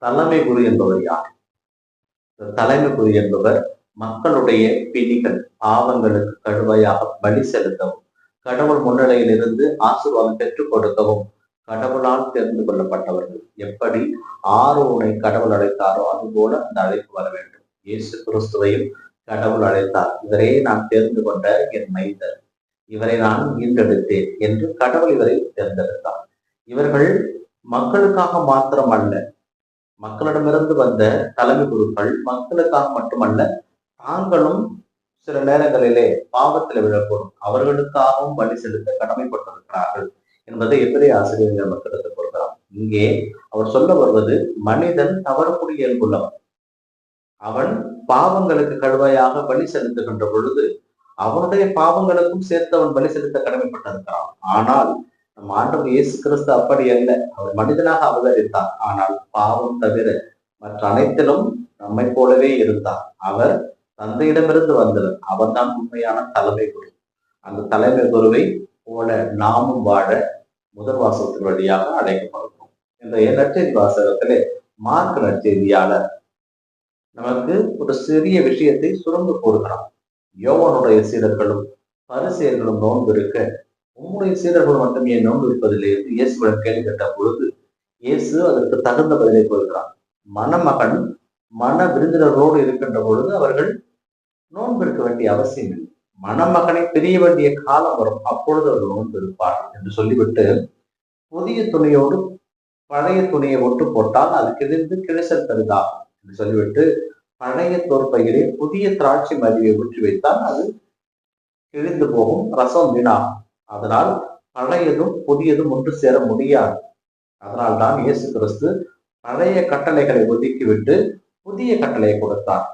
தலைமை குரு என்பவர் யார்? தலைமை குரு என்பவர் மக்களுடைய பிணிகள் பாவங்களுக்கு கடுமையாக பலி செலுத்தவும், கடவுள் முன்னிலையில் இருந்து ஆசீர்வாதம் பெற்றுக் கொடுக்கவும் கடவுளால் தெரிந்து கொள்ளப்பட்டவர்கள். எப்படி ஆரோனை கடவுள் அழைத்தாரோ அதுபோல அந்த அழைப்பு வர வேண்டும். இயேசு கிறிஸ்துவையும் கடவுள் அழைத்தார். இவரே நான் தெரிந்து கொண்ட என் மைந்தர், இவரை நான் ஈன்றெடுத்தேன் என்று கடவுள் இவரை தேர்ந்தெடுத்தார். இவர்கள் மக்களுக்காக மாத்திரம் அல்ல, மக்களிடமிருந்து வந்த தலைமை குருக்கள் மக்களுக்காக மட்டுமல்ல, தாங்களும் சில நேரங்களிலே பாவத்தில் விழக்கூடும், அவர்களுக்காகவும் வழி செலுத்த கடமைப்பட்டிருக்கிறார்கள் என்பதை எதிரே ஆசிரியர்கள் நமக்கு எடுத்துக் கொடுக்கலாம். இங்கே அவர் சொல்ல வருவது, மனிதன் தவறக்கூடிய இயல்புள்ளவன். அவன் பாவங்களுக்கு கடுமையாக பலி செலுத்துகின்ற பொழுது அவனுடைய பாவங்களுக்கும் சேர்த்து அவன் பலி செலுத்த கடமைப்பட்டிருக்கிறான். ஆனால் நம் ஆண்டவர் இயேசு கிறிஸ்து அப்படி அல்ல. அவர் மனிதனாக அவதரித்தார், ஆனால் பாவம் தவிர மற்ற அனைத்திலும் நம்மை போலவே இருந்தார். அவர் தந்தையிடமிருந்து வந்தவர். அவர் தான் உண்மையான தலைமை குரு. அந்த தலைமை குருவை போல நாமும் வாழ முதல் வாசகத்தின் வழியாக அழைக்கப்படுகிறோம். இந்த நற்செய்தி வாசகத்திலே மார்க் நற்செய்தியாளர் நமக்கு ஒரு சிறிய விஷயத்தை சுருங்க கூறுகிறார். யோவானுடைய சீடர்களும் பரிசேயர்களும் நோன்பு இருக்க, உம்முடைய சீடர்கள் மட்டும் ஏன் நோன்பு இருப்பதில்லை என்று இயேசுவிடம் கேள்வி கேட்ட பொழுது இயேசு அதற்கு தகுந்த பதிலை கூறுகிறார். மணமகன் மன விருந்தினர்களோடு இருக்கின்ற பொழுது அவர்கள் நோன்பு இருக்க வேண்டிய அவசியம் இல்லை. மணமகனை பிரிய வேண்டிய காலம் வரும், அப்பொழுது அவர்கள் நோன்பு இருப்பார்கள் என்று சொல்லிவிட்டு, புதிய துணியோடு பழைய துணியை ஒட்டு போட்டால் அதுக்கு எதிர்த்து கிழிசல் தருதாகும் என்று சொல்லிவிட்டு, பழைய தோற்பையிலே புதிய திராட்சை மதியை ஊற்றி வைத்தால் அது கிழிந்து போகும், ரசம் வீணாகும். அதனால் பழையதும் புதியதும் ஒன்று சேர முடியாது. அதனால் தான் இயேசு கிறிஸ்து பழைய கட்டளைகளை ஒதுக்கிவிட்டு புதிய கட்டளையை கொடுத்தார்.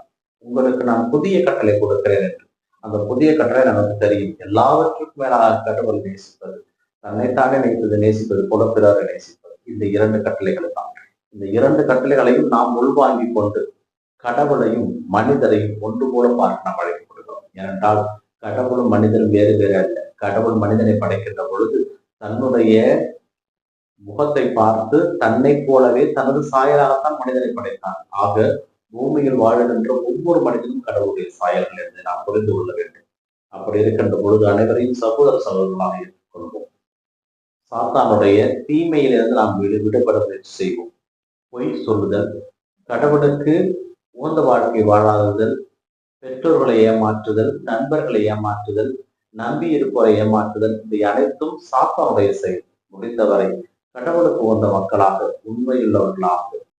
உங்களுக்கு நான் புதிய கட்டளை கொடுக்கிறேன் என்று. அந்த புதிய கட்டளை நமக்கு தெரியும், எல்லாவற்றுக்கும் மேலாக கடவுள் நேசிப்பது, தன்னைத்தானே நேசிப்பது, நேசிப்பது போல பிறரை நேசிப்பது. இந்த இரண்டு கட்டளைகள் தான். இந்த இரண்டு கட்டளைகளையும் நாம் உள்வாங்கி கொண்டு கடவுளையும் மனிதரையும் ஒன்று போல பார்க்க நாம் அழைக்கப்படுகிறோம். ஏனென்றால் கடவுளும் மனிதனும் வேறு வேறு அல்ல. கடவுள் மனிதனை படைக்கின்ற பொழுது தன்னுடைய முகத்தை பார்த்து தன்னை போலவே தனது சாயலாகத்தான் மனிதனை படைத்தார். ஆக பூமியில் வாழுகின்ற ஒவ்வொரு மனிதனும் கடவுளுடைய சாயல்கள் என்று நாம் புரிந்து கொள்ள வேண்டும். அப்படி இருக்கின்ற பொழுது அனைவரையும் சகோதர சகோதரர்களாக ஏற்றுக்கொள்வோம். சாத்தானுடைய தீமையிலிருந்து நாம் விடுபட முயற்சி செய்வோம். பொய் சொல்லுதல், கடவுளுக்கு உகந்த வாழ்க்கை வாழாததல், பெற்றோர்களை ஏமாற்றுதல், நண்பர்களை ஏமாற்றுதல், நம்பி இருப்போரை ஏமாற்றுதல், இவை அனைத்தும் சாத்தானுடைய செயல். முடிந்தவரை கடவுளுக்கு உகந்த மக்களாக, உண்மையுள்ளவர்களாக,